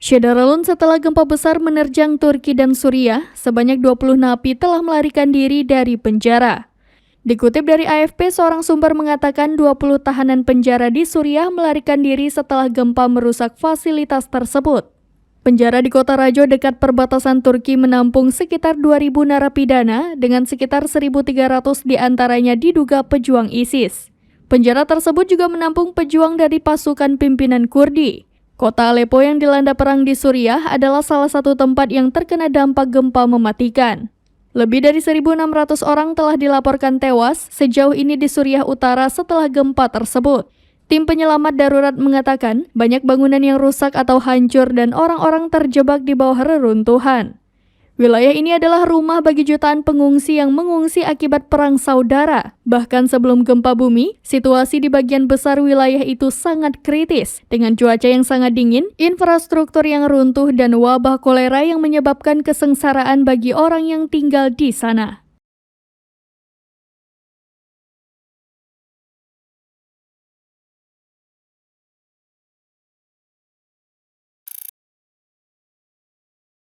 Syederalun setelah gempa besar menerjang Turki dan Suriah, sebanyak 20 napi telah melarikan diri dari penjara. Dikutip dari AFP, seorang sumber mengatakan 20 tahanan penjara di Suriah melarikan diri setelah gempa merusak fasilitas tersebut. Penjara di kota Rajo dekat perbatasan Turki menampung sekitar 2.000 narapidana dengan sekitar 1.300 diantaranya diduga pejuang ISIS. Penjara tersebut juga menampung pejuang dari pasukan pimpinan Kurdi. Kota Aleppo yang dilanda perang di Suriah adalah salah satu tempat yang terkena dampak gempa mematikan. Lebih dari 1.600 orang telah dilaporkan tewas sejauh ini di Suriah Utara setelah gempa tersebut. Tim penyelamat darurat mengatakan banyak bangunan yang rusak atau hancur dan orang-orang terjebak di bawah reruntuhan. Wilayah ini adalah rumah bagi jutaan pengungsi yang mengungsi akibat perang saudara. Bahkan sebelum gempa bumi, situasi di bagian besar wilayah itu sangat kritis. Dengan cuaca yang sangat dingin, infrastruktur yang runtuh, dan wabah kolera yang menyebabkan kesengsaraan bagi orang yang tinggal di sana.